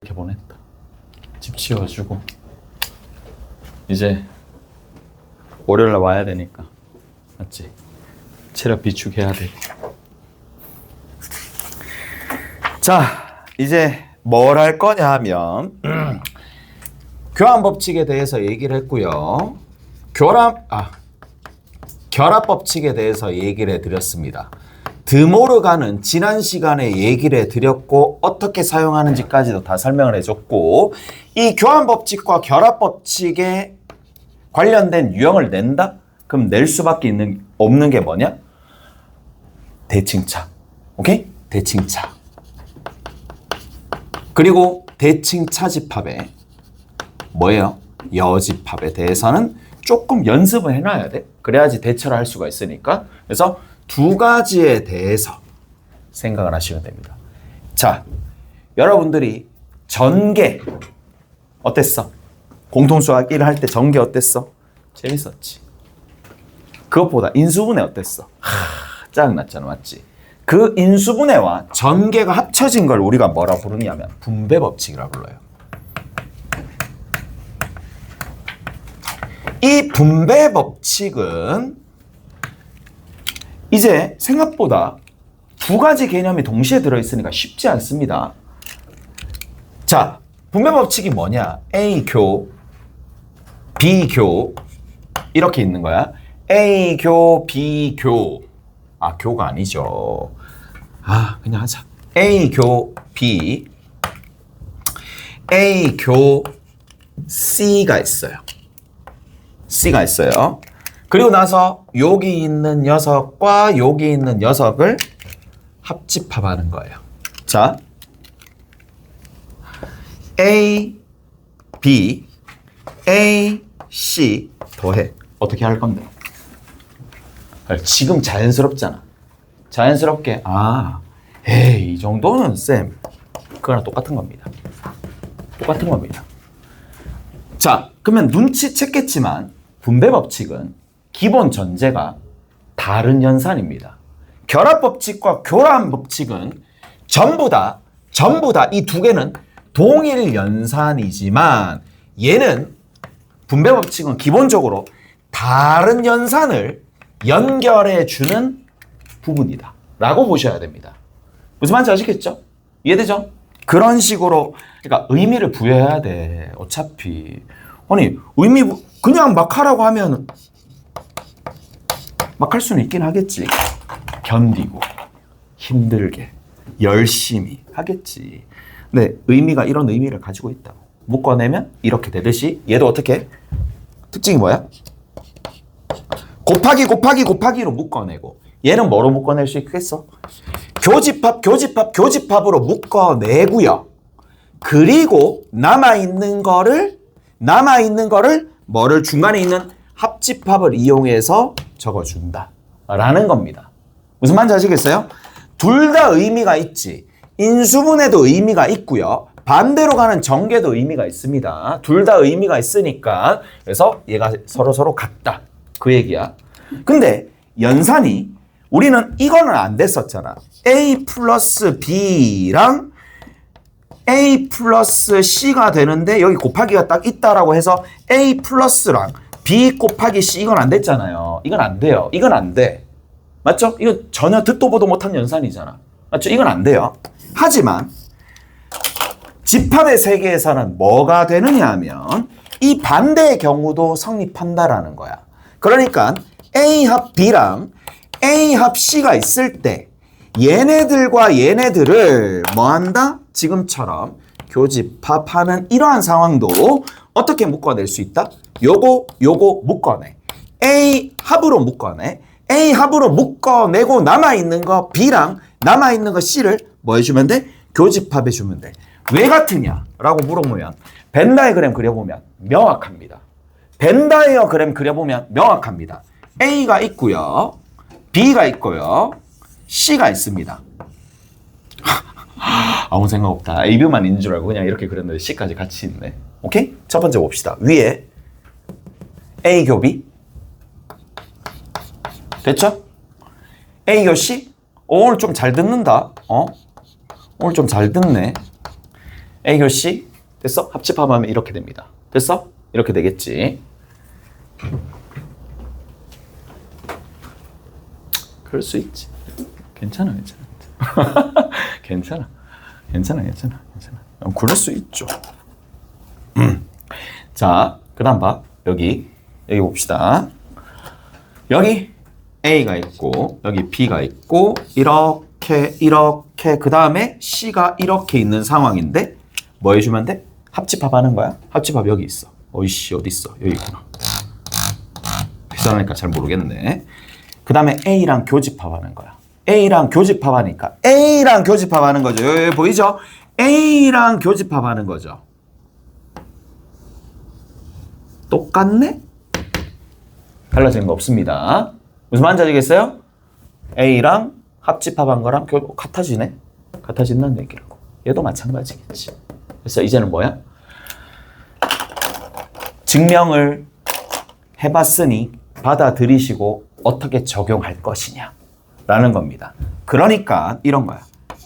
이렇게 보냈다. 집 치워주고 이제 월요일날 와야 되니까 맞지? 체력 비축해야 돼. 자, 이제 뭘 할 거냐 하면 교환 법칙에 대해서 얘기를 했고요. 결합 법칙에 대해서 얘기를 해드렸습니다. 드모르간은 지난 시간에 얘기를 해드렸고 어떻게 사용하는지까지도 다 설명을 해줬고, 이 교환 법칙과 결합 법칙에 관련된 유형을 낸다? 그럼 낼 수밖에 없는 게 뭐냐? 대칭차. 오케이? 대칭차. 그리고 대칭차 집합에 뭐예요? 여집합에 대해서는 조금 연습을 해놔야 돼. 그래야지 대처를 할 수가 있으니까. 그래서 두 가지에 대해서 생각을 하시면 됩니다. 자, 여러분들이 전개 어땠어? 공통수학 1 할 때 전개 어땠어? 재밌었지. 그것보다 인수분해 어땠어? 짜증났잖아, 맞지? 그 인수분해와 전개가 합쳐진 걸 우리가 뭐라 부르냐면 분배법칙이라고 불러요. 이 분배법칙은 이제 생각보다 두 가지 개념이 동시에 들어있으니까 쉽지 않습니다. 자, 분배법칙이 뭐냐? A교, B교 이렇게 있는 거야. A교, B교. 아, 교가 아니죠. 그냥 하자. A교, B, A교, C가 있어요. C가 있어요. 그리고 나서 여기 있는 녀석과 여기 있는 녀석을 합집합하는 거예요. 자, A, B, A, C 더해. 어떻게 할 건데? 지금 자연스럽잖아. 자연스럽게 에이, 이 정도는 쌤 그거랑 똑같은 겁니다. 똑같은 겁니다. 자, 그러면 눈치챘겠지만 분배법칙은 기본 전제가 다른 연산입니다. 결합법칙과 교환법칙은 전부 다 이 두 개는 동일 연산이지만 얘는 분배법칙은 기본적으로 다른 연산을 연결해 주는 부분이다 라고 보셔야 됩니다. 무슨 말인지 아시겠죠? 이해되죠? 그런 식으로 그러니까 의미를 부여해야 돼. 어차피 아니 의미 그냥 막 하라고 하면 막 할 수는 있긴 하겠지. 견디고 힘들게 열심히 하겠지. 근데 의미가 이런 의미를 가지고 있다고. 묶어내면 이렇게 되듯이 얘도 어떻게? 특징이 뭐야? 곱하기로 묶어내고 얘는 뭐로 묶어낼 수 있겠어? 교집합으로 묶어내고요. 그리고 남아있는 거를 뭐를 중간에 있는 합집합을 이용해서 적어준다 라는 겁니다. 무슨 말인지 아시겠어요? 둘 다 의미가 있지. 인수분해도 의미가 있고요. 반대로 가는 전개도 의미가 있습니다. 둘 다 의미가 있으니까 그래서 얘가 서로 같다 그 얘기야. 근데 연산이 우리는 이거는 안 됐었잖아. A 플러스 B랑 A 플러스 C가 되는데 여기 곱하기가 딱 있다라고 해서 A 플러스랑 B 곱하기 C 이건 안 됐잖아요. 이건 안 돼요. 이건 안 돼. 맞죠? 이거 전혀 듣도 보도 못한 연산이잖아. 맞죠? 이건 안 돼요. 하지만 집합의 세계에서는 뭐가 되느냐 하면 이 반대의 경우도 성립한다라는 거야. 그러니까 A 합 B랑 A 합 C가 있을 때 얘네들과 얘네들을 뭐한다? 지금처럼 교집합하는 이러한 상황도 어떻게 묶어낼 수 있다? 요거 묶어내. A 합으로 묶어내. A 합으로 묶어내고 남아있는 거 B랑 남아있는 거 C를 뭐 해주면 돼? 교집합해주면 돼. 왜 같으냐? 라고 물어보면 벤 다이어그램 그려보면 명확합니다. 벤 다이어그램 그려보면 명확합니다. A가 있고요. B가 있고요. C가 있습니다. 아무 생각 없다. A, B만 있는 줄 알고 그냥 이렇게 그렸는데 C까지 같이 있네. 오케이? 첫 번째 봅시다. 위에 A 교 B 됐죠? A 교 C? 오늘 좀 잘 듣는다. 오늘 좀 잘 듣네. A 교 C 됐어? 합집합하면 이렇게 됩니다. 됐어? 이렇게 되겠지. 그럴 수 있지. 괜찮아. 괜찮아. 그럴 수 있죠. 자, 그 다음 봐. 여기 봅시다. 여기 A가 있고, 여기 B가 있고, 이렇게, 그 다음에 C가 이렇게 있는 상황인데, 뭐 해주면 돼? 합집합하는 거야. 합집합 여기 있어. 어이씨, 어디 있어? 여기 있구나. 비싸니까 잘 모르겠네. 그 다음에 A랑 교집합하는 거야. A랑 교집합하니까 A랑 교집합하는 거죠. 여기 보이죠? A랑 교집합하는 거죠. 똑같네? 달라지는 거 없습니다. 무슨 말인지 아시겠어요? A랑 합집합한 거랑 같아지네? 같아진다는 얘기라고. 얘도 마찬가지겠지. 그래서 이제는 뭐야? 증명을 해봤으니 받아들이시고 어떻게 적용할 것이냐 라는 겁니다. 그러니까 이런 거야.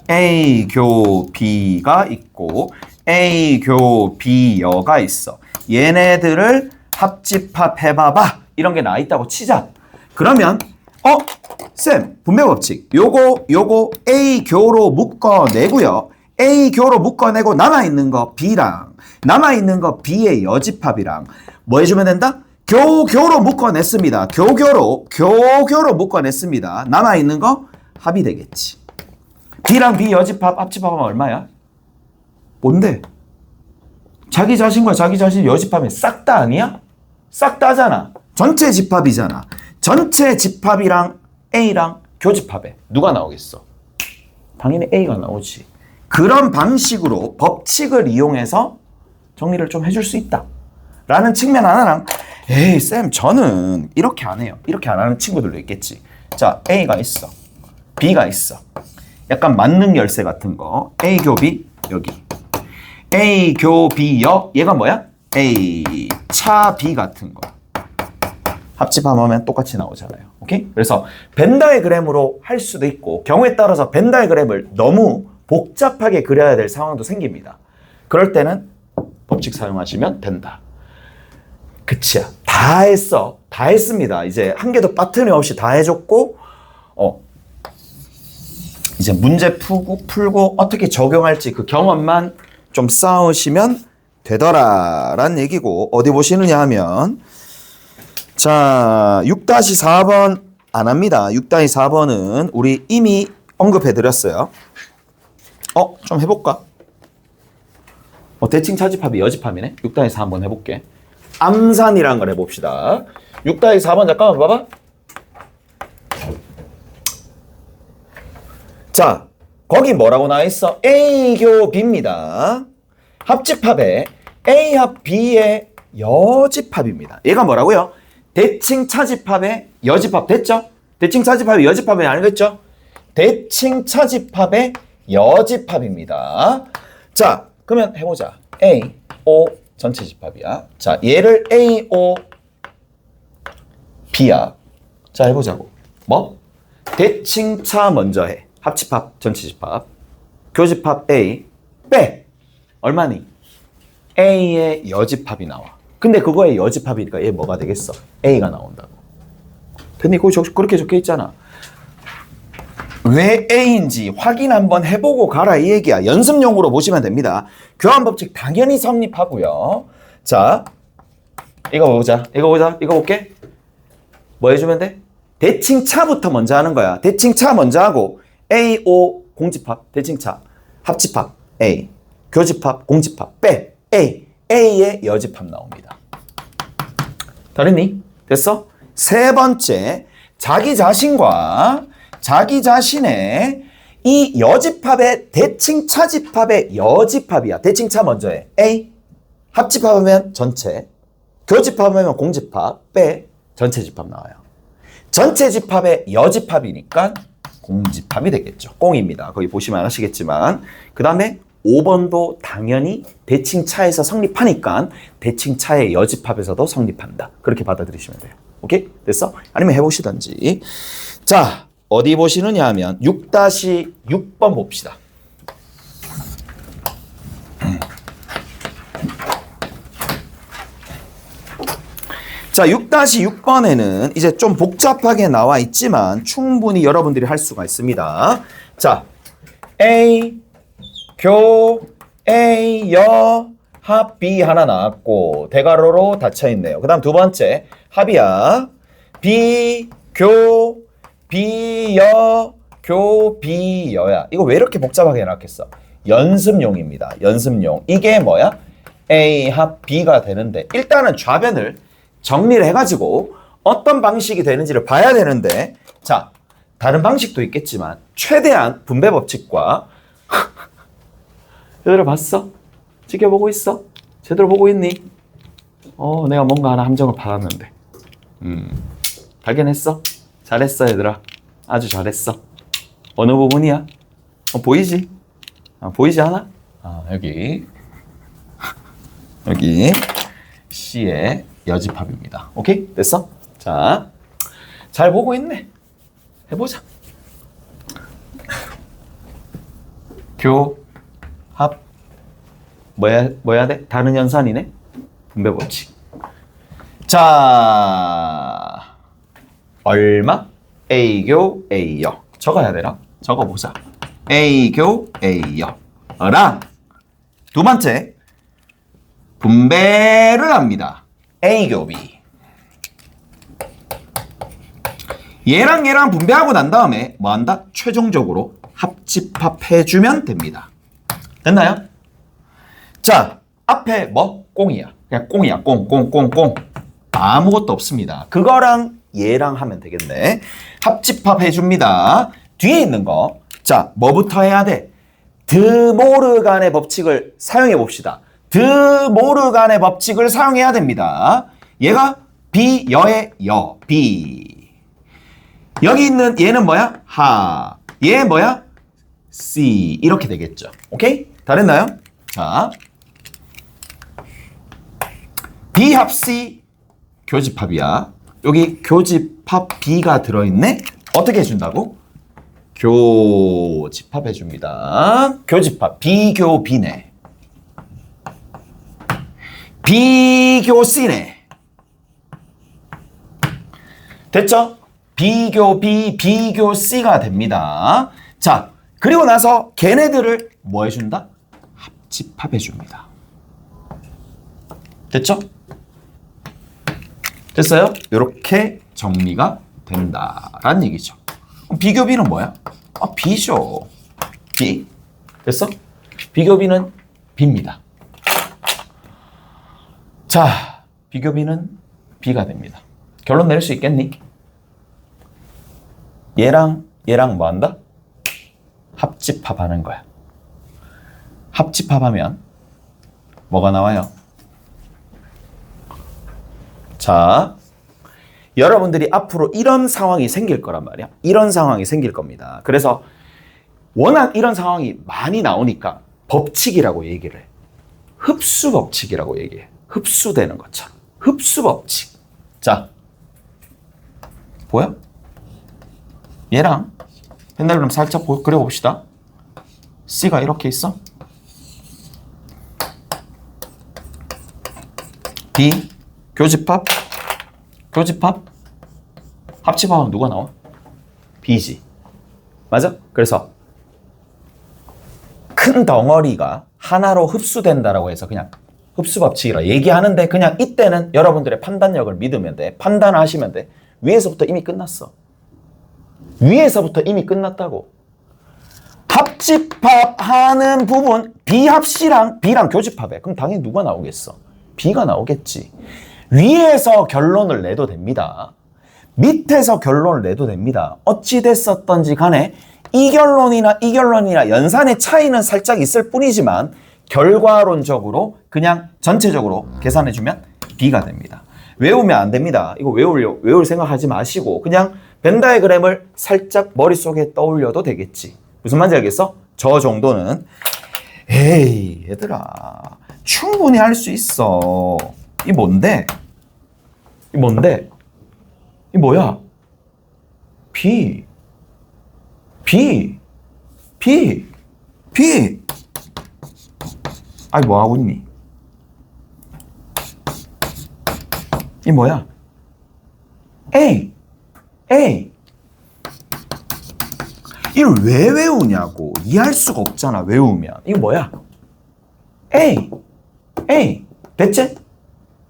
A 교 B가 있고 A 교 B여가 있어. 얘네들을 합집합해봐봐. 이런 게 나와 있다고 치자. 그러면 쌤 분배 법칙 요거 A 교로 묶어내고요. A 교로 묶어내고 남아있는 거 B랑 남아있는 거 B의 여집합이랑 뭐 해주면 된다? 교로 묶어냈습니다. 교교로 묶어냈습니다. 남아있는 거 합이 되겠지. B랑 B 여집합 합집합하면 얼마야? 뭔데? 자기 자신과 자기 자신 여집합이 싹 다 아니야? 싹 다잖아. 전체 집합이잖아. 전체 집합이랑 A랑 교집합에 누가 나오겠어? 당연히 A가 나오지. 그런 방식으로 법칙을 이용해서 정리를 좀 해줄 수 있다 라는 측면 하나랑 에이 쌤 저는 이렇게 안 해요. 이렇게 안 하는 친구들도 있겠지. 자, A가 있어. B가 있어. 약간 만능 열쇠 같은 거. A 교 B 여기. A 교 B 여 얘가 뭐야? A 차 B 같은 거. 합집하면 똑같이 나오잖아요. 오케이? 그래서 벤 다이그램으로 할 수도 있고 경우에 따라서 벤 다이그램을 너무 복잡하게 그려야 될 상황도 생깁니다. 그럴 때는 법칙 사용하시면 된다. 그치야. 다 했어. 다 했습니다. 이제 한 개도 빠트림 없이 다 해줬고 이제 문제 풀고 어떻게 적용할지 그 경험만 좀 쌓으시면 되더라라는 얘기고 어디 보시느냐 하면 자 6-4번 안 합니다. 6-4번은 우리 이미 언급해드렸어요. 좀 해볼까? 대칭 차집합이 여집합이네. 6-4 한번 해볼게. 암산이라는 걸 해봅시다. 6-4번 잠깐만 봐봐. 자, 거기 뭐라고 나와있어? A 교 B입니다. 합집합에 A 합 B의 여집합입니다. 얘가 뭐라고요? 대칭 차집합의 여집합 됐죠? 대칭 차집합의 여집합이 아니겠죠? 대칭 차집합의 여집합입니다. 자, 그러면 해보자. A, O 전체 집합이야. 자, 얘를 A, O, B야. 자, 해보자고. 뭐? 대칭차 먼저 해. 합집합, 전체 집합. 교집합 A, 빼. 얼마니? A의 여집합이 나와. 근데 그거의 여집합이니까 얘 뭐가 되겠어? A가 나온다고. 근데 거기 그렇게 적혀 있잖아. 왜 A인지 확인 한번 해보고 가라 이 얘기야. 연습용으로 보시면 됩니다. 교환법칙 당연히 성립하고요. 자, 이거 보자. 이거 볼게. 뭐 해주면 돼? 대칭차부터 먼저 하는 거야. 대칭차 먼저 하고 A, O 공집합, 대칭차, 합집합 A, 교집합, 공집합 빼 A, A의 여집합 나옵니다. 다르니? 됐어? 세 번째, 자기 자신과 자기 자신의 이 여집합의 대칭차 집합의 여집합이야. 대칭차 먼저 해. A, 합집합하면 전체, 교집합하면 공집합 빼 전체 집합 나와요. 전체 집합의 여집합이니까 공집합이 되겠죠. 공입니다. 거기 보시면 아시겠지만 그 다음에 5번도 당연히 대칭차에서 성립하니까 대칭차의 여집합에서도 성립한다. 그렇게 받아들이시면 돼요. 오케이? 됐어? 아니면 해보시던지. 자, 어디 보시느냐 하면 6-6번 봅시다. 자, 6-6번에는 이제 좀 복잡하게 나와 있지만 충분히 여러분들이 할 수가 있습니다. 자, A, 교, A, 여, 합, B 하나 나왔고 대괄호로 닫혀 있네요. 그 다음 두 번째 합이야. B, 교, B, 여, 교, B, 여야. 이거 왜 이렇게 복잡하게 해놨겠어? 연습용입니다. 연습용. 이게 뭐야? A, 합, B가 되는데 일단은 좌변을 정리를 해가지고 어떤 방식이 되는지를 봐야 되는데 자, 다른 방식도 있겠지만 최대한 분배 법칙과 얘들아 봤어? 지켜보고 있어? 제대로 보고 있니? 내가 뭔가 하나 함정을 받았는데 발견했어? 잘했어 얘들아. 아주 잘했어. 어느 부분이야? 보이지? 보이지 않아? 여기 C의 여집합입니다. 오케이? 됐어? 자, 잘 보고 있네. 해보자. 교, 합, 뭐야 돼? 다른 연산이네? 분배 법칙. 자, 얼마? A교, A여. 적어야 되나? 적어보자. A교, A여. 랑 두 번째, 분배를 합니다. A교 B. 얘랑 분배하고 난 다음에 뭐 한다? 최종적으로 합집합해주면 됩니다. 됐나요? 자, 앞에 뭐? 꽁이야. 그냥 꽁이야. 꽁. 아무것도 없습니다. 그거랑 얘랑 하면 되겠네. 합집합해줍니다. 뒤에 있는 거. 자, 뭐부터 해야 돼? 드모르간의 법칙을 사용해 봅시다. 드모르간의 법칙을 사용해야 됩니다. 얘가 B, 여의 여, B. 여기 있는 얘는 뭐야? 하. 얘 뭐야? C. 이렇게 되겠죠. 오케이? 다 됐나요? 자, B 합 C 교집합이야. 여기 교집합 B가 들어있네? 어떻게 해준다고? 교집합해줍니다. 교집합. B교 B네. B교 C네. 됐죠? B교 B, B교 C가 됩니다. 자, 그리고 나서 걔네들을 뭐 해준다? 합집합해줍니다. 됐죠? 됐어요? 이렇게 정리가 된다라는 얘기죠. 그럼 B교 B는 뭐야? B죠. B. 됐어? B교 B는 B입니다. 자, B교 B는 B가 됩니다. 결론 내릴 수 있겠니? 얘랑 뭐 한다? 합집합하는 거야. 합집합하면 뭐가 나와요? 자, 여러분들이 앞으로 이런 상황이 생길 거란 말이야. 이런 상황이 생길 겁니다. 그래서 워낙 이런 상황이 많이 나오니까 법칙이라고 얘기를 해. 흡수 법칙이라고 얘기해. 흡수되는 것처럼. 흡수 법칙. 자, 보여? 얘랑 펜달그램 살짝 그려봅시다. C가 이렇게 있어. B, 교집합, 합집합하면 누가 나와? B지. 맞아? 그래서 큰 덩어리가 하나로 흡수된다라고 해서 그냥 흡수 법칙이라 얘기하는데 그냥 이때는 여러분들의 판단력을 믿으면 돼. 판단하시면 돼. 위에서부터 이미 끝났어. 위에서부터 이미 끝났다고. 합집합하는 부분 B 합 C랑 B랑 교집합해. 그럼 당연히 누가 나오겠어? B가 나오겠지. 위에서 결론을 내도 됩니다. 밑에서 결론을 내도 됩니다. 어찌 됐었던지 간에 이 결론이나 연산의 차이는 살짝 있을 뿐이지만 결과론적으로 그냥 전체적으로 계산해주면 B가 됩니다. 외우면 안 됩니다. 이거 외울 생각하지 마시고 그냥 벤 다이그램을 살짝 머릿속에 떠올려도 되겠지. 무슨 말인지 알겠어? 저 정도는 에이 얘들아 충분히 할 수 있어. 이 뭔데? 이 뭐야? B. 아이 뭐 하고 있니? 이 뭐야? A. 이걸 왜 외우냐고. 이해할 수가 없잖아, 외우면. 이거 뭐야? A. 됐지?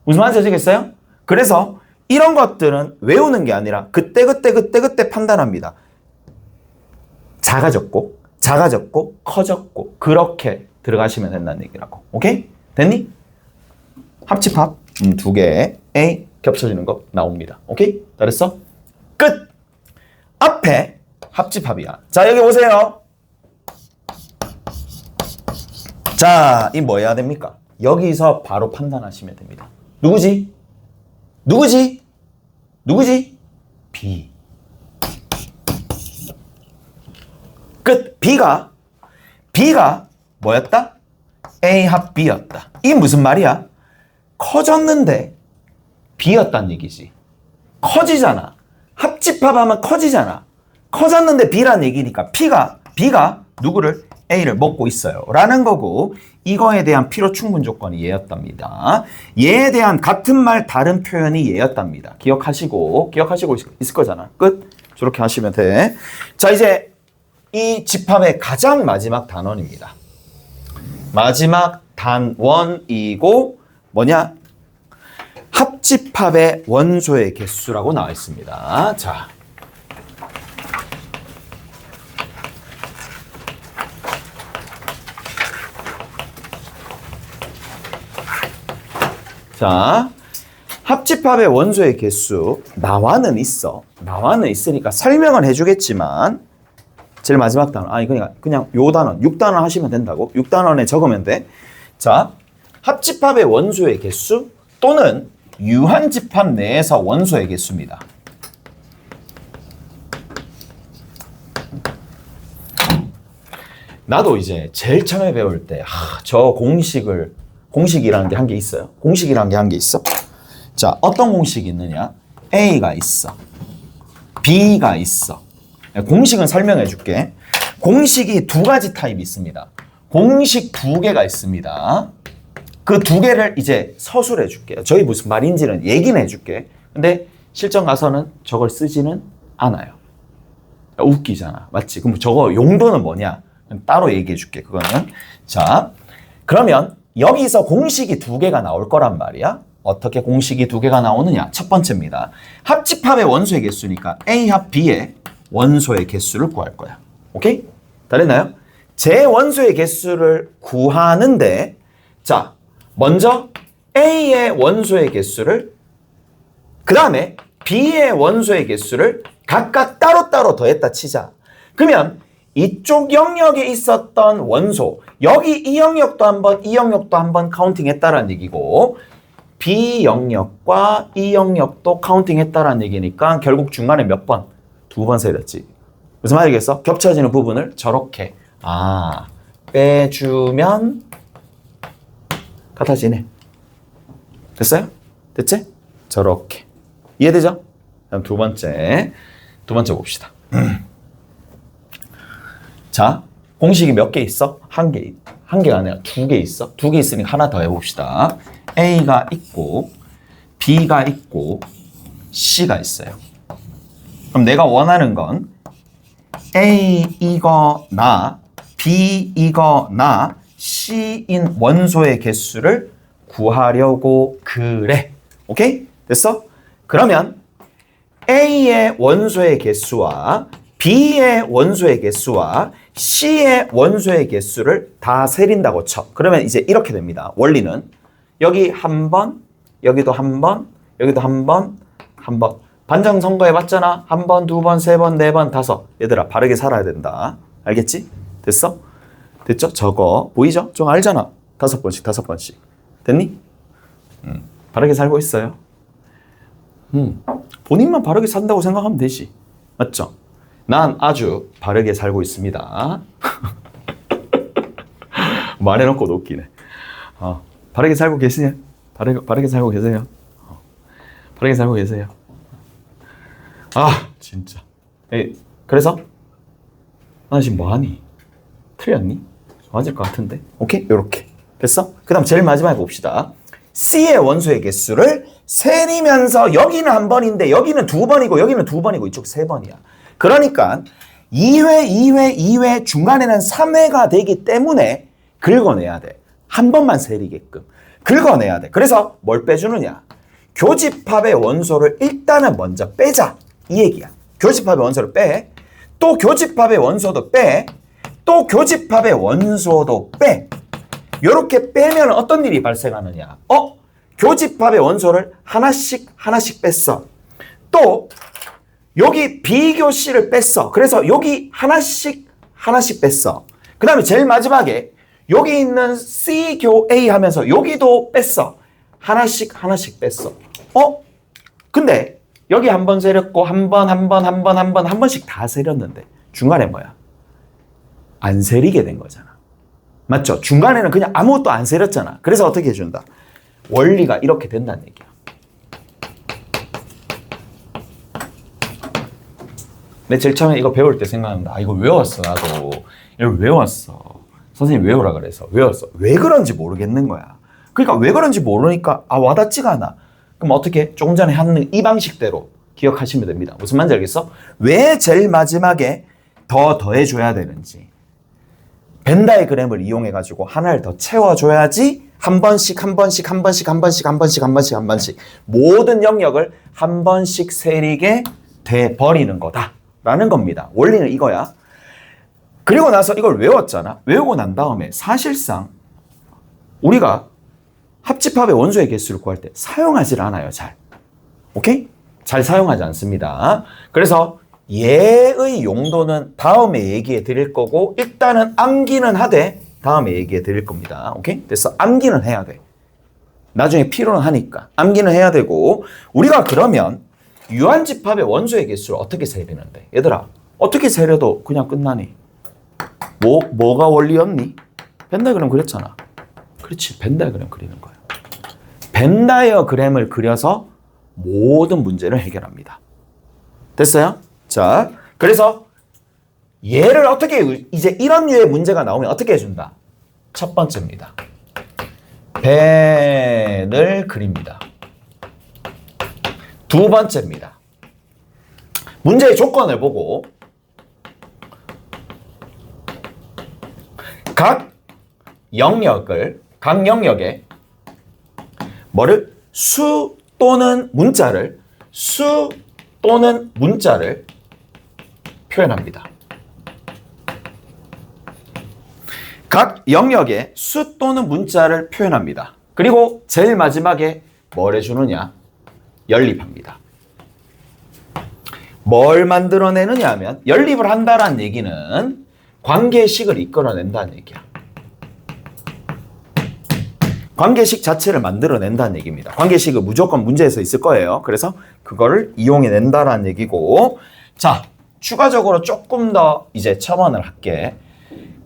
무슨 말인지 아시겠어요? 그래서 이런 것들은 외우는 게 아니라 그때 판단합니다. 작아졌고, 커졌고, 그렇게 들어가시면 된다는 얘기라고. 오케이? 됐니? 합집합 두 개, A 겹쳐지는 거 나옵니다. 오케이? 잘했어? 끝! 앞에 합집합이야. 자, 여기 보세요. 자, 이 뭐 해야 됩니까? 여기서 바로 판단하시면 됩니다. 누구지? B. 끝. B가 뭐였다? A 합 B였다. 이 무슨 말이야? 커졌는데 B였다는 얘기지. 커지잖아. 합집합하면 커지잖아. 커졌는데 B란 얘기니까 B가 누구를? A를 먹고 있어요. 라는 거고, 이거에 대한 필요 충분 조건이 얘였답니다. 얘에 대한 같은 말 다른 표현이 얘였답니다. 기억하시고 있을 거잖아. 끝. 저렇게 하시면 돼. 자, 이제 이 집합의 가장 마지막 단원입니다. 마지막 단원이고 뭐냐? 합집합의 원소의 개수라고 나와 있습니다. 자, 합집합의 원소의 개수 나와는 있으니까 설명을 해주겠지만 제일 마지막 단원, 그냥 요 단원 6단원 하시면 된다고. 6단원에 적으면 돼. 자, 합집합의 원소의 개수 또는 유한집합 내에서 원소의 개수입니다. 나도 이제 제일 처음에 배울 때 저 공식이라는 게 한 게 있어요. 자, 어떤 공식이 있느냐? A가 있어. B가 있어. 공식은 설명해 줄게. 공식이 두 가지 타입이 있습니다. 공식 두 개가 있습니다. 그 두 개를 이제 서술해 줄게요. 저희 무슨 말인지는 얘기는 해 줄게. 근데 실전 가서는 저걸 쓰지는 않아요. 웃기잖아. 맞지? 그럼 저거 용도는 뭐냐? 따로 얘기해 줄게. 그거는. 자, 그러면 여기서 공식이 두 개가 나올 거란 말이야. 어떻게 공식이 두 개가 나오느냐? 첫 번째입니다. 합집합의 원소의 개수니까 A 합 B의 원소의 개수를 구할 거야. 오케이? 다 됐나요? 제 원소의 개수를 구하는데, 자, 먼저 A의 원소의 개수를, 그 다음에 B의 원소의 개수를 각각 따로따로 더했다 치자. 그러면 이쪽 영역에 있었던 원소, 여기 이 영역도 한번, 이 영역도 한번 카운팅했다라는 얘기고, B 영역과 이 영역도 카운팅했다라는 얘기니까 결국 중간에 몇 번? 두 번 세렸지. 무슨 말이겠어? 겹쳐지는 부분을 저렇게 빼주면 같아지네. 됐어요? 됐지? 저렇게. 이해되죠? 다음 두 번째 봅시다. 자, 공식이 몇 개 있어? 한 개가 아니라 두 개 있어. 두 개 있으니까 하나 더 해봅시다. A가 있고, B가 있고, C가 있어요. 그럼 내가 원하는 건 A 이거나 B 이거나 C인 원소의 개수를 구하려고 그래. 오케이? 됐어? 그러면 A의 원소의 개수와 B의 원소의 개수와 C의 원소의 개수를 다 세린다고 쳐. 그러면 이제 이렇게 됩니다. 원리는 여기 한 번, 여기도 한 번, 여기도 한 번, 한 번. 반장 선거해봤잖아. 한 번, 두 번, 세 번, 네 번, 다섯. 얘들아, 바르게 살아야 된다. 알겠지? 됐어? 됐죠? 저거 보이죠? 좀 알잖아. 5번씩. 됐니? 바르게 살고 있어요. 본인만 바르게 산다고 생각하면 되지. 맞죠? 난 아주 바르게 살고 있습니다. 말해놓고도 웃기네. 바르게 살고 계시냐? 바르게 살고 계세요? 바르게 살고 계세요? 진짜. 그래서 나 지금 뭐하니? 틀렸니? 맞을 것 같은데? 오케이? 요렇게. 됐어? 그 다음 제일 마지막에 봅시다. C의 원소의 개수를 세리면서 여기는 한 번인데 여기는 두 번이고 여기는 두 번이고 이쪽 세 번이야. 그러니까 2회, 2회, 2회 중간에는 3회가 되기 때문에 긁어내야 돼. 한 번만 세리게끔. 긁어내야 돼. 그래서 뭘 빼주느냐. 교집합의 원소를 일단은 먼저 빼자. 이 얘기야. 교집합의 원소를 빼. 또 교집합의 원소도 빼. 또 교집합의 원소도 빼. 이렇게 빼면 어떤 일이 발생하느냐. 교집합의 원소를 하나씩 뺐어. 또 여기 B교 C를 뺐어. 그래서 여기 하나씩 뺐어. 그 다음에 제일 마지막에 여기 있는 C교 A 하면서 여기도 뺐어. 하나씩 뺐어. 근데 여기 한 번 세렸고 한 번씩 다 세렸는데 중간에 뭐야? 안 세리게 된 거잖아. 맞죠? 중간에는 그냥 아무것도 안 세렸잖아. 그래서 어떻게 해준다? 원리가 이렇게 된다는 얘기야. 내 제일 처음에 이거 배울 때 생각합니다. 이거 외웠어, 나도. 이걸 외웠어. 선생님 외우라 그래서 외웠어. 왜 그런지 모르겠는 거야. 그러니까 왜 그런지 모르니까 와닿지가 않아. 그럼 어떻게? 조금 전에 하는 이 방식대로 기억하시면 됩니다. 무슨 말인지 알겠어? 왜 제일 마지막에 더해줘야 되는지. 벤 다이그램을 이용해가지고 하나를 더 채워줘야지 한 번씩 모든 영역을 한 번씩 세리게 돼버리는 거다라는 겁니다. 원리는 이거야. 그리고 나서 이걸 외웠잖아. 외우고 난 다음에 사실상 우리가 합집합의 원소의 개수를 구할 때 사용하지 않아요. 잘. 오케이? 잘 사용하지 않습니다. 그래서 얘의 용도는 다음에 얘기해 드릴 거고 일단은 암기는 하되 다음에 얘기해 드릴 겁니다. 오케이? 됐어. 암기는 해야 돼. 나중에 필요는 하니까. 암기는 해야 되고 우리가 그러면 유한집합의 원소의 개수를 어떻게 세리는데? 얘들아, 어떻게 세려도 그냥 끝나니? 뭐가 원리였니? 벤 다이어그램 그렸잖아. 그렇지. 벤 다이어그램 그리는 거예요. 벤 다이어그램을 그려서 모든 문제를 해결합니다. 됐어요? 자, 그래서 얘를 어떻게 이제 이런 류의 문제가 나오면 어떻게 해준다? 첫 번째입니다. 벤을 그립니다. 두 번째입니다. 문제의 조건을 보고 각 영역에 뭐를? 수 또는 문자를 표현합니다. 각 영역에 수 또는 문자를 표현합니다. 그리고 제일 마지막에 뭘 해주느냐? 연립합니다. 뭘 만들어내느냐 하면 연립을 한다라는 얘기는 관계식을 이끌어낸다는 얘기야. 관계식 자체를 만들어낸다는 얘기입니다. 관계식은 무조건 문제에서 있을 거예요. 그래서 그거를 이용해낸다라는 얘기고, 자, 추가적으로 조금 더 이제 첨언을 할게.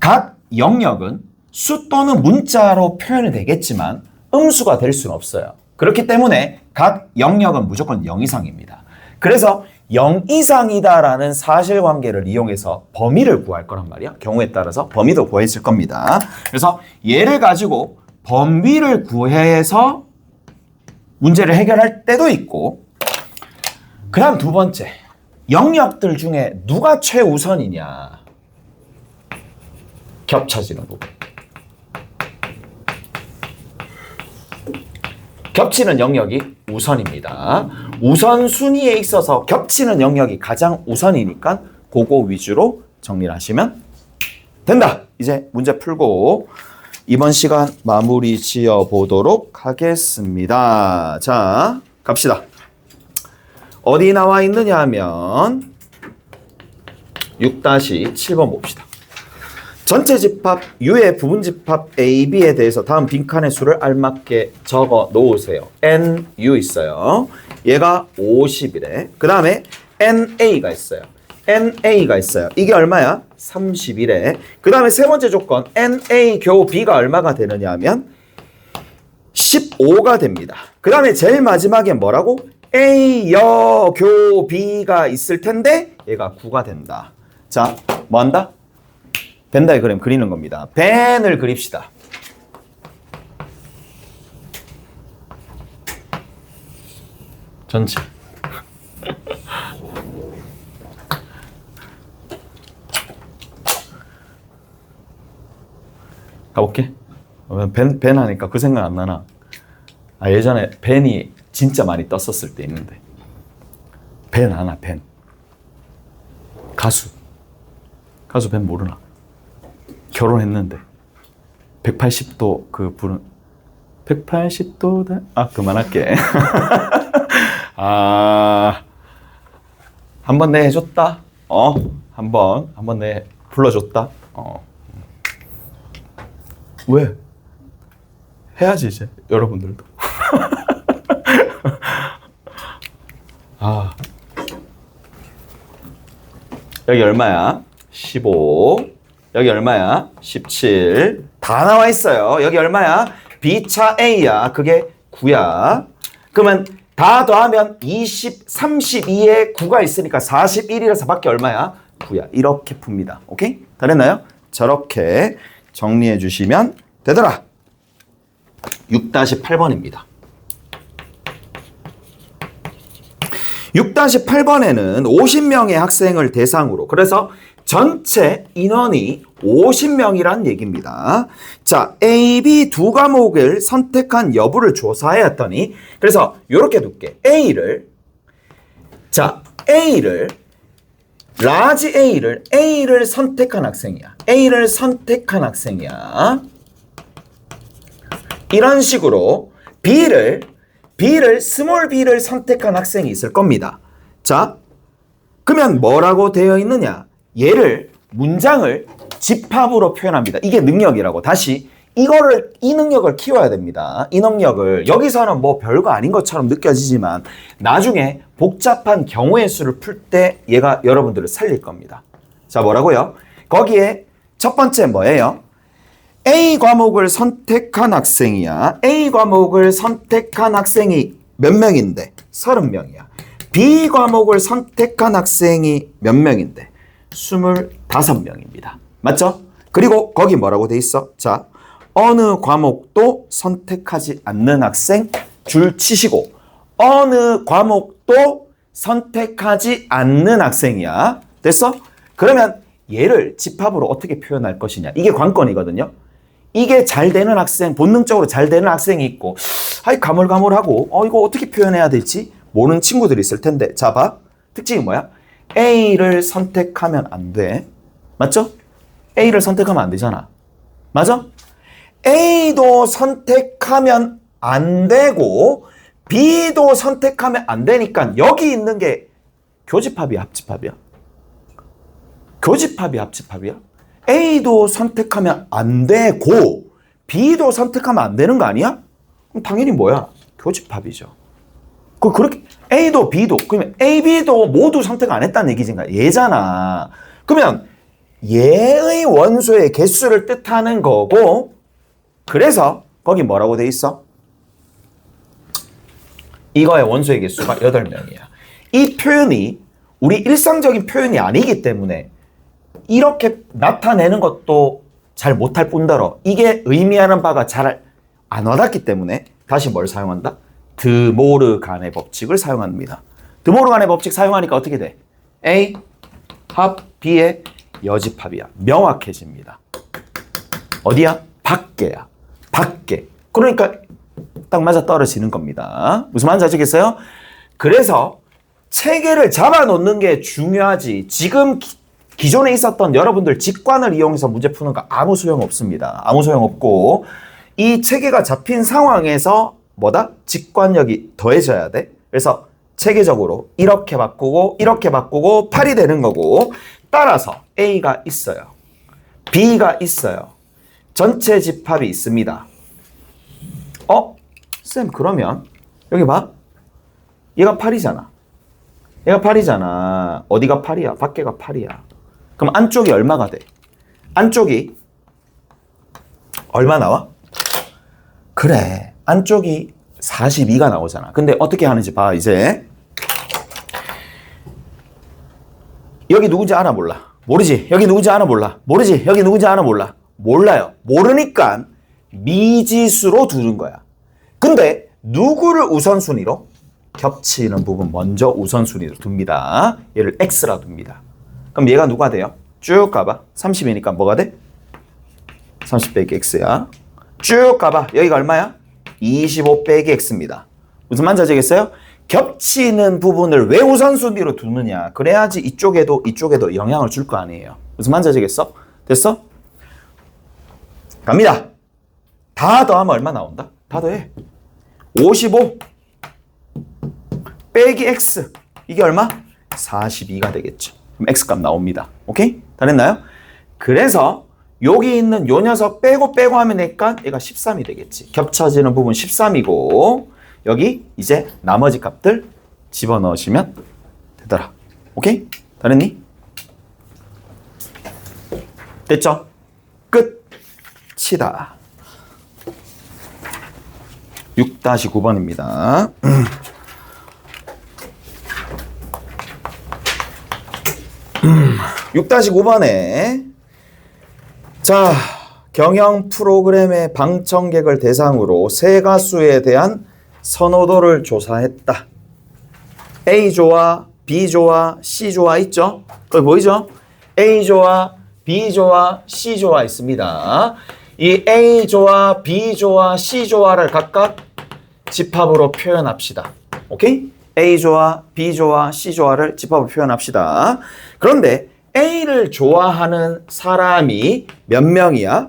각 영역은 수 또는 문자로 표현이 되겠지만 음수가 될 수는 없어요. 그렇기 때문에 각 영역은 무조건 0 이상입니다. 그래서 0 이상이다라는 사실관계를 이용해서 범위를 구할 거란 말이야. 경우에 따라서 범위도 구했을 겁니다. 그래서 얘를 가지고 범위를 구해서 문제를 해결할 때도 있고, 그 다음 두 번째, 영역들 중에 누가 최우선이냐? 겹쳐지는 부분. 겹치는 영역이 우선입니다. 우선순위에 있어서 겹치는 영역이 가장 우선이니까 그거 위주로 정리를 하시면 된다. 이제 문제 풀고 이번 시간 마무리 지어 보도록 하겠습니다. 자, 갑시다. 어디 나와 있느냐 하면 6-7번 봅시다. 전체 집합 U의 부분 집합 A, B에 대해서 다음 빈칸의 수를 알맞게 적어 놓으세요. NU 있어요. 얘가 50이래. 그 다음에 NA가 있어요. NA가 있어요. 이게 얼마야? 31에. 그 다음에 세 번째 조건 NA 교 B가 얼마가 되느냐 하면 15가 됩니다. 그 다음에 제일 마지막에 뭐라고? A 여 교 B가 있을 텐데 얘가 9가 된다. 자, 뭐 한다? 벤 다이어그램 그리는 겁니다. 벤을 그립시다. 전체. 가볼게. 벤 하니까 그 생각 안 나나? 아, 예전에 벤이 진짜 많이 떴었을 때 있는데. 벤 하나, 벤. 가수 벤 모르나? 결혼했는데 180도 그 부른 180도 그만할게. 아, 한번 내 해줬다. 한번 내 불러줬다. 왜? 해야지 이제 여러분들도. 아, 여기 얼마야? 15. 여기 얼마야? 17. 다 나와 있어요. 여기 얼마야? B차 A야. 그게 9야. 그러면 다 더하면 20, 32에 9가 있으니까 41이라서 밖에 얼마야? 9야. 이렇게 풉니다. 오케이? 다 됐나요? 저렇게 정리해 주시면 되더라. 6-8번입니다. 6-8번에는 50명의 학생을 대상으로, 그래서 전체 인원이 50명이란 얘기입니다. 자, A, B 두 과목을 선택한 여부를 조사해 왔더니, 그래서 이렇게 둘게. A를 선택한 학생이야. A를 선택한 학생이야. 이런 식으로 스몰 b를 선택한 학생이 있을 겁니다. 자, 그러면 뭐라고 되어 있느냐? 얘를 문장을 집합으로 표현합니다. 이게 능력이라고. 다시 이 능력을 키워야 됩니다. 이 능력을 여기서는 뭐 별거 아닌 것처럼 느껴지지만 나중에 복잡한 경우의 수를 풀 때 얘가 여러분들을 살릴 겁니다. 자, 뭐라고요? 거기에 첫 번째 뭐예요? A 과목을 선택한 학생이야. A 과목을 선택한 학생이 몇 명인데? 30명이야. B 과목을 선택한 학생이 몇 명인데? 25명입니다. 맞죠? 그리고 거기 뭐라고 돼 있어? 자, 어느 과목도 선택하지 않는 학생 줄 치시고, 어느 과목도 선택하지 않는 학생이야. 됐어? 그러면 얘를 집합으로 어떻게 표현할 것이냐. 이게 관건이거든요. 이게 잘 되는 학생, 본능적으로 잘 되는 학생이 있고, 가물가물하고, 이거 어떻게 표현해야 되지? 모르는 친구들이 있을 텐데. 자, 봐. 특징이 뭐야? A를 선택하면 안 돼. 맞죠? A를 선택하면 안 되잖아. 맞아? A도 선택하면 안 되고, B도 선택하면 안 되니까 여기 있는 게 교집합이야, 합집합이야? 교집합이야, 합집합이야? A도 선택하면 안 되고 B도 선택하면 안 되는 거 아니야? 그럼 당연히 뭐야? 교집합이죠. 그렇게 A도 B도, 그러면 A, B도 모두 선택 안 했다는 얘기지. 얘잖아. 그러면 얘의 원소의 개수를 뜻하는 거고, 그래서 거기 뭐라고 돼 있어? 이거의 원소의 개수가 8명이야. 이 표현이 우리 일상적인 표현이 아니기 때문에 이렇게 나타내는 것도 잘 못할 뿐더러 이게 의미하는 바가 잘 안 와닿기 때문에 다시 뭘 사용한다? 드모르간의 법칙을 사용합니다. 드모르간의 법칙 사용하니까 어떻게 돼? A 합 B의 여집합이야. 명확해집니다. 어디야? 밖에야. 밖에. 그러니까 딱 맞아 떨어지는 겁니다. 무슨 말인지 아시겠어요? 그래서 체계를 잡아놓는 게 중요하지. 지금 기존에 있었던 여러분들 직관을 이용해서 문제 푸는 거 아무 소용 없습니다. 아무 소용 없고, 이 체계가 잡힌 상황에서 뭐다? 직관력이 더해져야 돼. 그래서 체계적으로 이렇게 바꾸고 8이 되는 거고, 따라서 A가 있어요. B가 있어요. 전체 집합이 있습니다. 쌤, 그러면 여기 봐. 얘가 8이잖아. 얘가 8이잖아. 어디가 8이야? 밖에가 8이야. 그럼 안쪽이 얼마가 돼? 안쪽이 얼마 나와? 그래, 안쪽이 42가 나오잖아. 근데 어떻게 하는지 봐. 이제 여기 누군지 알아 몰라? 모르지. 여기 누군지 알아 몰라? 모르지. 여기 누군지 알아 몰라? 몰라요. 모르니까 미지수로 두는 거야. 근데 누구를 우선순위로? 겹치는 부분 먼저 우선순위로 둡니다. 얘를 x라 둡니다. 그럼 얘가 누가 돼요? 쭉 가봐. 30이니까 뭐가 돼? 30 빼기 x야. 쭉 가봐. 여기가 얼마야? 25 빼기 x입니다. 무슨 말인지 아시겠어요? 겹치는 부분을 왜 우선순위로 두느냐. 그래야지 이쪽에도 영향을 줄 거 아니에요. 무슨 말인지 아시겠어? 됐어? 갑니다. 다 더하면 얼마 나온다? 다 더해. 55 빼기 x. 이게 얼마? 42가 되겠죠. 그럼 x값 나옵니다. 오케이? 다 됐나요? 그래서 여기 있는 요 녀석 빼고 하면 되니까 얘가 13이 되겠지. 겹쳐지는 부분 13이고 여기 이제 나머지 값들 집어넣으시면 되더라. 오케이? 다 됐니? 됐죠? 끝이다. 6-9번입니다. 6-9번에 자, 경영 프로그램의 방청객을 대상으로 세 가수에 대한 선호도를 조사했다. A조와 B조와 C조와 있죠? 거기 보이죠? A조와 B조와 C조와 있습니다. 이 A조와 B조와 C조와를 각각 집합으로 표현합시다. 오케이? A조와 B조와 C조와를 집합으로 표현합시다. 그런데 A를 좋아하는 사람이 몇 명이야?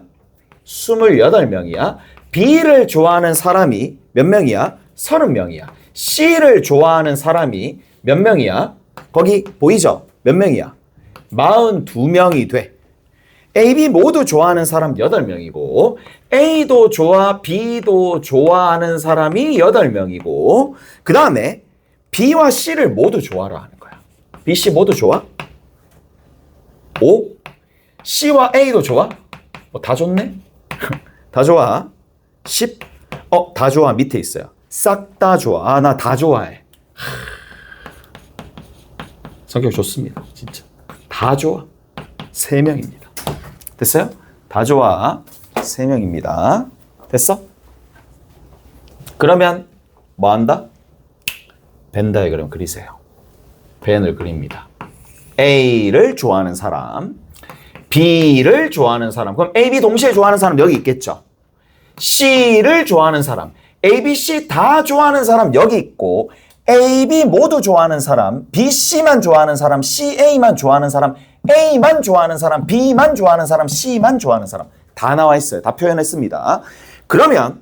28명이야. B를 좋아하는 사람이 몇 명이야? 30명이야. C를 좋아하는 사람이 몇 명이야? 거기 보이죠? 몇 명이야? 42명이 돼. A, B 모두 좋아하는 사람 8명이고 A도 좋아, B도 좋아하는 사람이 8명이고 그 다음에 B와 C를 모두 좋아라 하는 거야. B, C 모두 좋아? 5. C와 A도 좋아? 다 좋네? 다 좋아. 10. 다 좋아. 밑에 있어요. 싹 다 좋아. 나 다 좋아해. 성격 좋습니다. 진짜. 다 좋아. 3명입니다. 됐어요? 다 좋아. 3명입니다. 됐어? 그러면 뭐 한다? 벤 다이그램 그리세요. 벤을 그립니다. A를 좋아하는 사람, B를 좋아하는 사람. 그럼 A, B 동시에 좋아하는 사람 여기 있겠죠. C를 좋아하는 사람, A, B, C 다 좋아하는 사람 여기 있고 A, B 모두 좋아하는 사람, B, C만 좋아하는 사람, C, A만 좋아하는 사람, A만 좋아하는 사람, B만 좋아하는 사람, C만 좋아하는 사람 다 나와 있어요. 다 표현했습니다. 그러면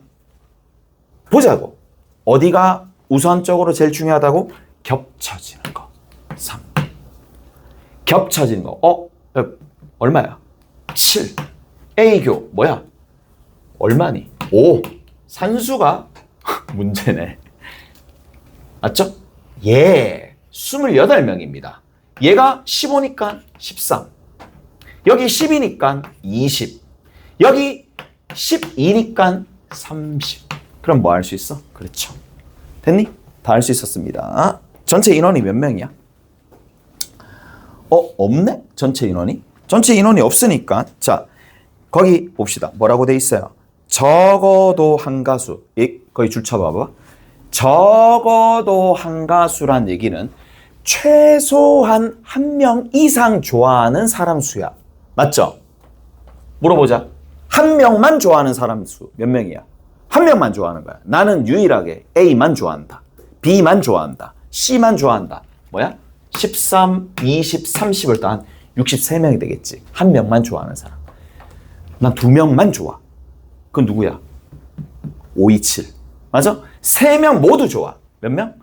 보자고. 어디가 우선적으로 제일 중요하다고? 겹쳐지는 거. 3. 겹쳐지는 거. 얼마야? 7. A교 뭐야? 얼마니? 5. 산수가 문제네. 맞죠? 예. 28명입니다. 얘가 15니까 13. 여기 10이니까 20. 여기 12니까 30. 그럼 뭐 할 수 있어? 그렇죠. 됐니? 다 할 수 있었습니다. 전체 인원이 몇 명이야? 없네? 전체 인원이? 전체 인원이 없으니까 자 거기 봅시다. 뭐라고 돼 있어요? 적어도 한 가수. 거기 줄 쳐봐봐. 적어도 한 가수란 얘기는 최소한 한 명 이상 좋아하는 사람 수야. 맞죠? 물어보자. 한 명만 좋아하는 사람 수 몇 명이야? 한 명만 좋아하는 거야. 나는 유일하게 A만 좋아한다. B만 좋아한다. C만 좋아한다. 뭐야? 13, 20, 30을 더한 63명이 되겠지. 한 명만 좋아하는 사람. 난 2명만 좋아. 그건 누구야? 527. 맞아? 3명 모두 좋아. 몇 명?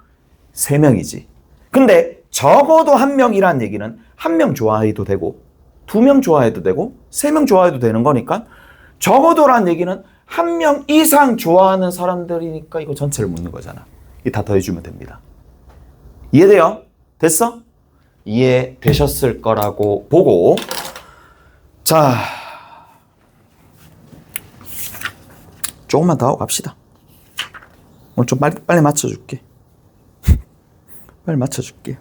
3명이지. 근데 적어도 한 명이란 얘기는 한 명 좋아해도 되고 2명 좋아해도 되고 3명 좋아해도 되는 거니까 적어도란 얘기는 한 명 이상 좋아하는 사람들이니까 이거 전체를 묻는 거잖아. 이 다 더해주면 됩니다. 이해돼요? 됐어? 이해되셨을 거라고 보고 자 조금만 더 하고 갑시다. 오늘 좀 빨리 맞춰줄게. 빨리 맞춰줄게.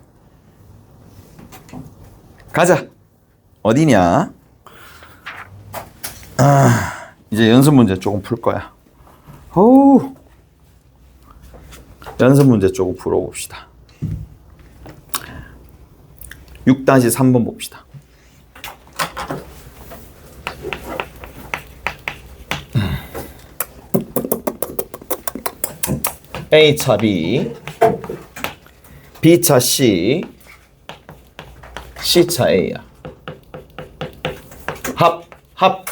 가자. 어디냐? 이제 연습 문제 조금 풀 거야. 연습 문제 쪽을 풀어봅시다. 6-3번 봅시다. A차 B, B차 C, C차 A야. 합,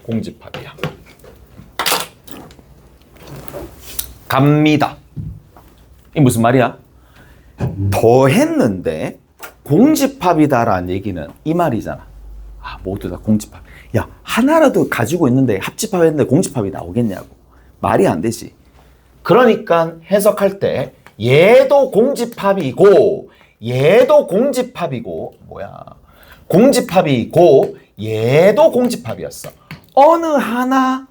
공집합이야. 갑니다. 이 무슨 말이야? 더 했는데 공집합이다라는 얘기는 이 말이잖아. 아, 모두 다 공집합. 야, 하나라도 가지고 있는데 합집합했는데 공집합이 나오겠냐고. 말이 안 되지. 그러니까 해석할 때 얘도 공집합이고 얘도 공집합이고 뭐야? 공집합이고 얘도 공집합이었어. 어느 하나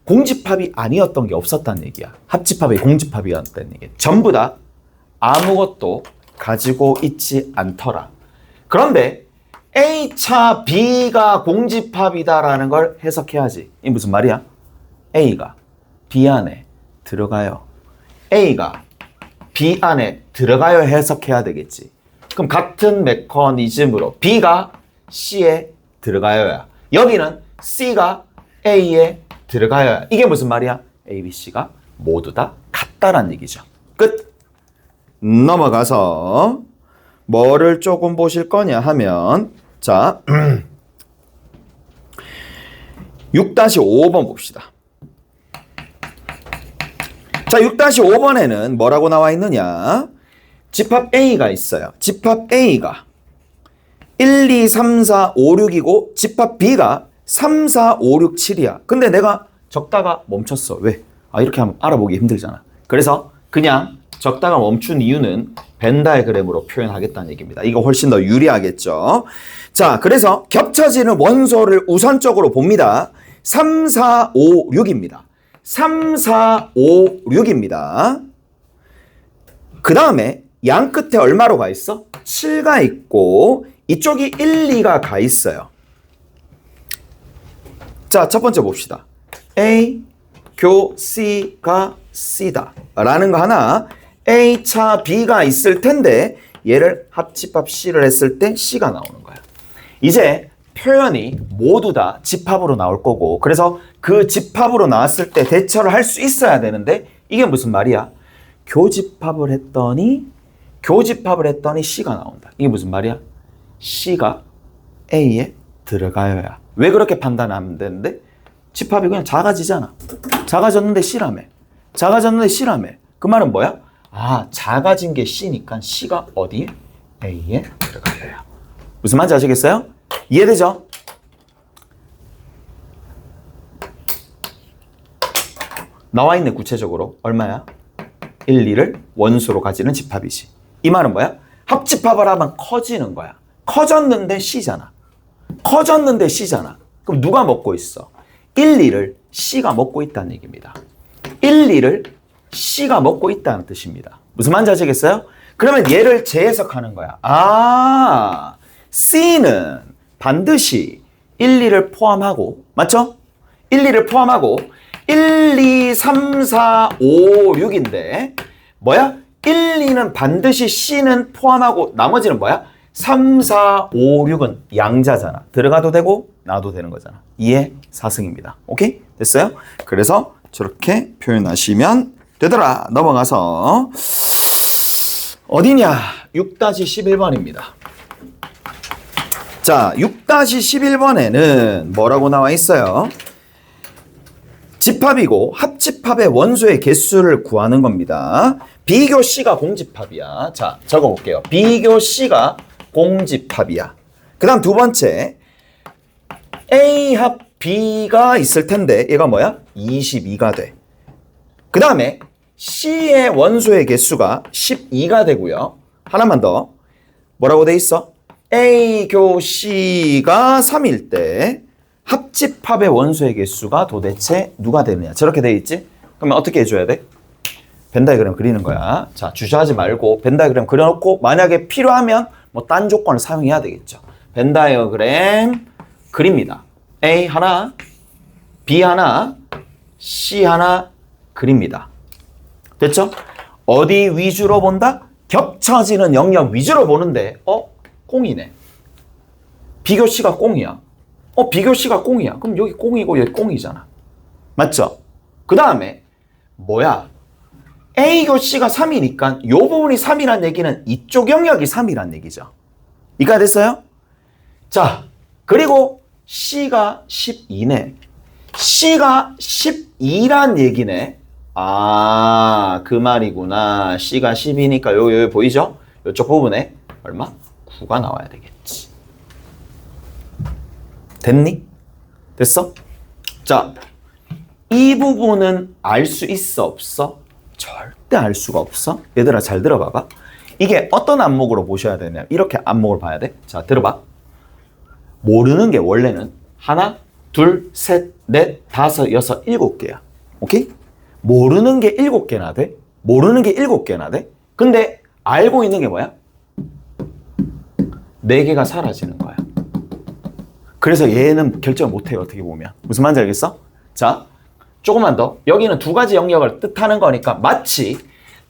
공집합이 아니었던 게 없었다는 얘기야. 합집합이 공집합이었다는 얘기야. 전부 다 아무것도 가지고 있지 않더라. 그런데 A차 B가 공집합이다라는 걸 해석해야지. 이게 무슨 말이야? A가 B 안에 들어가요. A가 B 안에 들어가요 해석해야 되겠지. 그럼 같은 메커니즘으로 B가 C에 들어가요야. 여기는 C가 A에 들어가요야. 이게 무슨 말이야? A, B, C가 모두 다 같다란 얘기죠. 끝. 넘어가서 뭐를 조금 보실 거냐 하면 자 6-5번 봅시다. 자 6-5번에는 뭐라고 나와 있느냐? 집합 A가 있어요. 집합 A가 1, 2, 3, 4, 5, 6이고 집합 B가 3, 4, 5, 6, 7이야. 근데 내가 적다가 멈췄어. 왜? 아, 이렇게 하면 알아보기 힘들잖아. 그래서 그냥 적다가 멈춘 이유는 벤 다이그램으로 표현하겠다는 얘기입니다. 이거 훨씬 더 유리하겠죠. 자, 그래서 겹쳐지는 원소를 우선적으로 봅니다. 3, 4, 5, 6입니다. 3, 4, 5, 6입니다. 그 다음에 양 끝에 얼마로 가 있어? 7가 있고 이쪽이 1, 2가 가 있어요. 자, 첫 번째 봅시다. A, 교, C가 C다 라는 거 하나. A차 B가 있을 텐데 얘를 합집합 C를 했을 때 C가 나오는 거야. 이제 표현이 모두 다 집합으로 나올 거고 그래서 그 집합으로 나왔을 때 대처를 할 수 있어야 되는데 이게 무슨 말이야? 교집합을 했더니 C가 나온다. 이게 무슨 말이야? C가 A에 들어가요야. 왜 그렇게 판단하면 되는데? 집합이 그냥 작아지잖아. 작아졌는데 C라며. 그 말은 뭐야? 아, 작아진 게 C니까 C가 어디에? A에 들어가요. 무슨 말인지 아시겠어요? 이해되죠? 나와 있네, 구체적으로. 얼마야? 1, 2를 원수로 가지는 집합이지. 이 말은 뭐야? 합집합을 하면 커지는 거야. 커졌는데 C잖아. 그럼 누가 먹고 있어? 1, 2를 C가 먹고 있다는 얘기입니다. 1, 2를 C가 먹고 있다는 뜻입니다. 무슨 말인지 아시겠어요? 그러면 얘를 재해석하는 거야. 아, C는 반드시 1, 2를 포함하고, 맞죠? 1, 2를 포함하고 1, 2, 3, 4, 5, 6인데 뭐야? 1, 2는 반드시 C는 포함하고 나머지는 뭐야? 3, 4, 5, 6은 양자잖아. 들어가도 되고 나도 되는 거잖아. 2의 4승입니다. 오케이? 됐어요? 그래서 저렇게 표현하시면 되더라. 넘어가서 어디냐? 6-11번입니다. 자, 6-11번에는 뭐라고 나와 있어요? 집합이고 합집합의 원소의 개수를 구하는 겁니다. 비교 C가 공집합이야. 자, 적어볼게요. 비교 C가 공집합이야. 그 다음 두 번째 A 합 B가 있을 텐데 얘가 뭐야? 22가 돼. 그 다음에 C의 원소의 개수가 12가 되고요. 하나만 더. 뭐라고 돼 있어? A 교 C가 3일 때 합집합의 원소의 개수가 도대체 누가 되느냐. 저렇게 돼 있지? 그러면 어떻게 해줘야 돼? 벤 다이그램 그리는 거야. 자, 주저하지 말고 벤 다이그램 그려놓고 만약에 필요하면 뭐 딴 조건을 사용해야 되겠죠. 벤 다이어그램 그립니다. A 하나, B 하나, C 하나 그립니다. 됐죠? 어디 위주로 본다? 겹쳐지는 영역 위주로 보는데 꽁이네. 비교씨가 꽁이야. 비교씨가 꽁이야. 그럼 여기 꽁이고 여기 꽁이잖아. 맞죠? 그 다음에 뭐야? A교씨가 3이니까 요 부분이 3이란 얘기는 이쪽 영역이 3이란 얘기죠. 이해가 됐어요? 자, 그리고 C가 12네. C가 12란 얘기네. 아, 그 말이구나. C가 10이니까 요 보이죠? 요쪽 부분에 얼마? 9가 나와야 되겠지. 됐니? 됐어? 자, 이 부분은 알 수 있어, 없어? 절대 알 수가 없어. 얘들아, 잘 들어봐봐. 이게 어떤 안목으로 보셔야 되냐? 이렇게 안목을 봐야 돼. 자, 들어봐. 모르는 게 원래는 하나, 둘, 셋, 넷, 다섯, 여섯, 7개야. 오케이? 모르는 게 7개나 돼? 모르는 게 7개나 돼? 근데 알고 있는 게 뭐야? 4개가 사라지는 거야. 그래서 얘는 결정을 못해요. 어떻게 보면. 무슨 말인지 알겠어? 자, 조금만 더. 여기는 2가지 영역을 뜻하는 거니까 마치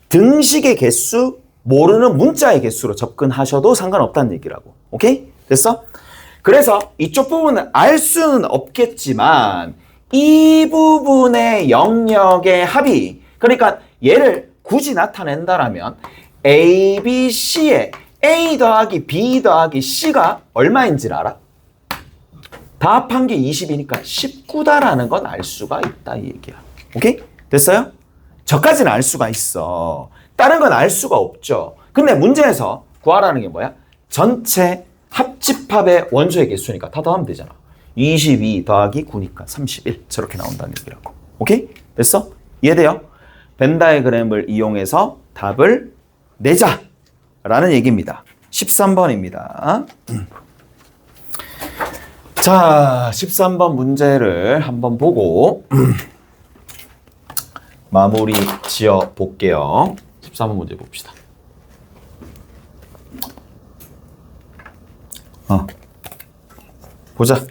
등식의 개수, 모르는 문자의 개수로 접근하셔도 상관없다는 얘기라고. 오케이? 됐어? 그래서 이쪽 부분은 알 수는 없겠지만 이 부분의 영역의 합이, 그러니까 얘를 굳이 나타낸다라면 A, B, C의 A 더하기 B 더하기 C가 얼마인지를 알아? 다 합한 게 20이니까 19다라는 건 알 수가 있다 이 얘기야. 오케이? 됐어요? 저까지는 알 수가 있어. 다른 건 알 수가 없죠. 근데 문제에서 구하라는 게 뭐야? 전체 합집합의 원소의 개수니까 다 더하면 되잖아. 22 더하기 9니까 31. 저렇게 나온다는 얘기라고. 오케이? 됐어? 이해돼요? 벤 다이어그램을 이용해서 답을 내자 라는 얘기입니다. 13번입니다. 자, 13번 문제를 한번 보고 마무리 지어 볼게요. 13번 문제 봅시다. 보자.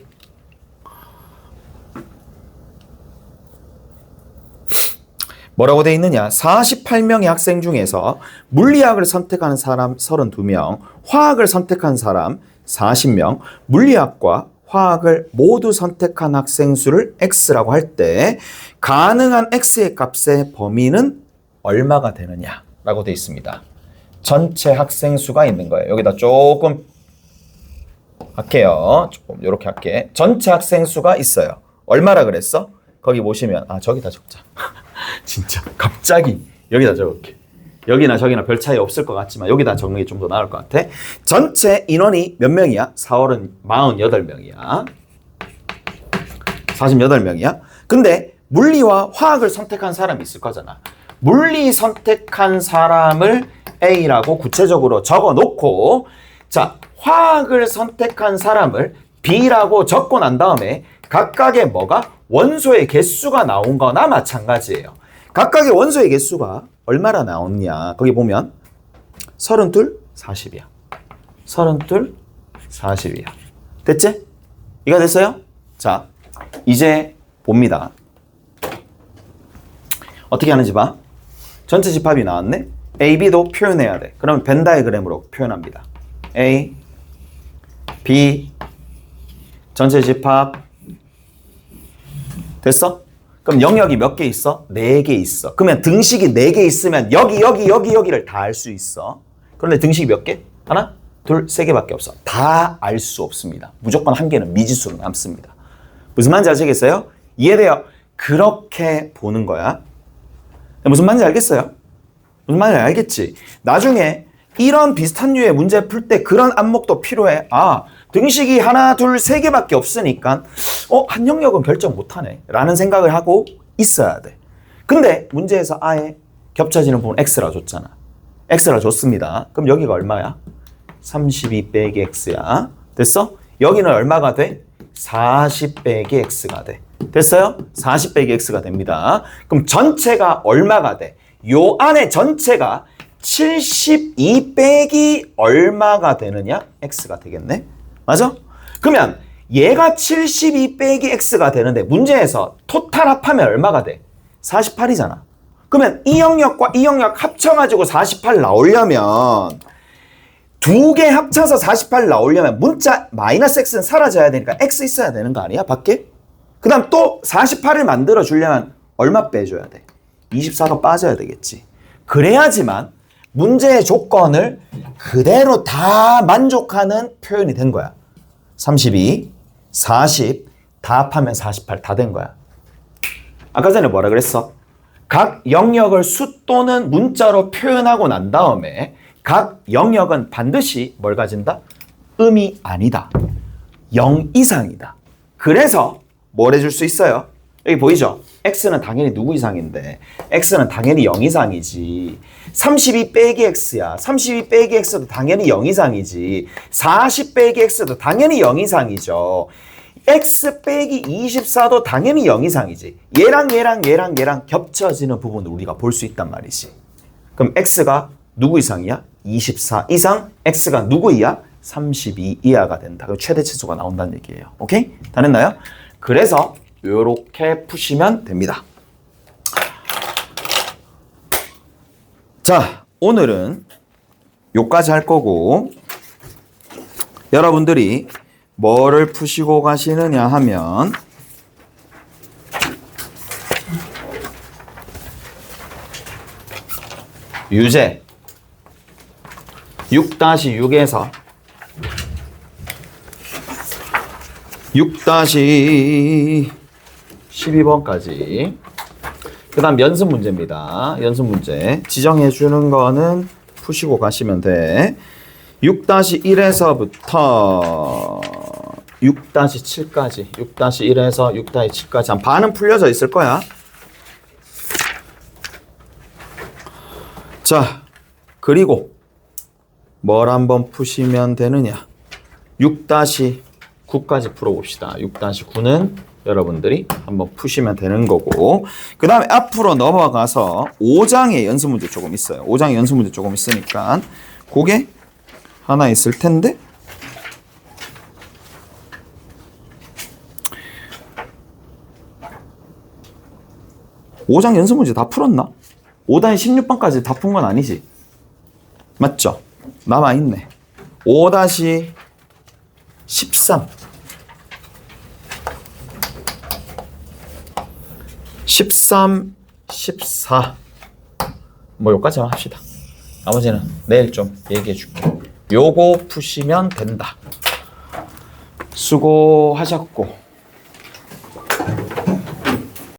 뭐라고 돼 있느냐? 48명의 학생 중에서 물리학을 선택하는 사람 32명, 화학을 선택한 사람 40명, 물리학과 화학을 모두 선택한 학생 수를 X라고 할 때 가능한 X의 값의 범위는 얼마가 되느냐라고 돼 있습니다. 전체 학생 수가 있는 거예요. 여기다 조금 할게요. 조금 이렇게 할게. 전체 학생 수가 있어요. 얼마라 그랬어? 거기 보시면 저기다 적자. 진짜 갑자기 여기다 적을게. 여기나 저기나 별 차이 없을 것 같지만 여기다 적는 게 좀 더 나을 것 같아. 전체 인원이 몇 명이야? 4월은 48명이야. 48명이야. 근데 물리와 화학을 선택한 사람이 있을 거잖아. 물리 선택한 사람을 A라고 구체적으로 적어놓고, 자, 화학을 선택한 사람을 B라고 적고 난 다음에 각각의 뭐가? 원소의 개수가 나온 거나 마찬가지예요. 각각의 원소의 개수가 얼마나 나왔냐? 거기 보면 32, 40이야. 32, 40이야. 됐지? 이거 됐어요? 자, 이제 봅니다. 어떻게 하는지 봐. 전체 집합이 나왔네? A, B도 표현해야 돼. 그러면 벤 다이어그램으로 표현합니다. A, B, 전체 집합. 됐어? 그럼 영역이 몇 개 있어? 4개 있어. 그러면 등식이 4개 있으면 여기를 다 알 수 있어. 그런데 등식이 몇 개? 하나, 둘, 3개밖에 없어. 다 알 수 없습니다. 무조건 한 개는 미지수로 남습니다. 무슨 말인지 아시겠어요? 이해돼요? 그렇게 보는 거야. 무슨 말인지 알겠어요? 무슨 말인지 알겠지? 나중에 이런 비슷한 류의 문제 풀 때 그런 안목도 필요해. 등식이 하나, 둘, 3개밖에 없으니까 한 영역은 결정 못하네 라는 생각을 하고 있어야 돼. 근데 문제에서 아예 겹쳐지는 부분 X라 줬잖아. X라 줬습니다. 그럼 여기가 얼마야? 32 빼기 X야. 됐어? 여기는 얼마가 돼? 40 빼기 X가 돼. 됐어요? 40 빼기 X가 됩니다. 그럼 전체가 얼마가 돼? 요 안에 전체가 72 빼기 얼마가 되느냐? X가 되겠네. 맞아? 그러면 얘가 72 빼기 X가 되는데 문제에서 토탈 합하면 얼마가 돼? 48이잖아. 그러면 이 영역과 이 영역 합쳐가지고 48 나오려면 두 개 합쳐서 48 나오려면 문자 마이너스 x는 사라져야 되니까 x 있어야 되는 거 아니야? 밖에? 그 다음 또 48을 만들어 주려면 얼마 빼줘야 돼? 24가 빠져야 되겠지. 그래야지만 문제의 조건을 그대로 다 만족하는 표현이 된 거야. 32, 40, 다 합하면 48 다 된 거야. 아까 전에 뭐라 그랬어? 각 영역을 수 또는 문자로 표현하고 난 다음에 각 영역은 반드시 뭘 가진다? 음이 아니다. 0 이상이다. 그래서 뭘 해줄 수 있어요? 여기 보이죠? x는 당연히 누구 이상인데 x는 당연히 0 이상이지. 32 빼기 x야. 32 빼기 x도 당연히 0 이상이지. 40 빼기 x도 당연히 0 이상이죠. x 빼기 24도 당연히 0 이상이지. 얘랑 겹쳐지는 부분을 우리가 볼 수 있단 말이지. 그럼 x가 누구 이상이야? 24 이상, x가 누구 이하? 32 이하가 된다. 그럼 최대치수가 나온다는 얘기예요. 오케이? 다 됐나요? 그래서 요렇게 푸시면 됩니다. 자, 오늘은 요까지 할 거고 여러분들이 뭐를 푸시고 가시느냐 하면 유제 6-6에서 6-12번까지 그 다음 연습 문제입니다. 연습 문제 지정해 주는 거는 푸시고 가시면 돼. 6-1에서부터 6-7까지 6-1에서 6-7까지 한 반은 풀려져 있을 거야. 자, 그리고 뭘 한번 푸시면 되느냐. 6-9까지 풀어봅시다. 6-9는 여러분들이 한번 푸시면 되는 거고 그 다음에 앞으로 넘어가서 5장의 연습 문제 조금 있어요. 5장의 연습 문제 조금 있으니까 그게 하나 있을 텐데 오 장 연습 문제 다 풀었나? 5-16번까지 다 푼 건 아니지? 맞죠? 남아있네. 5-13 13, 14 뭐 요까지만 합시다. 나머지는 내일 좀 얘기해 줄게. 요거 푸시면 된다. 수고하셨고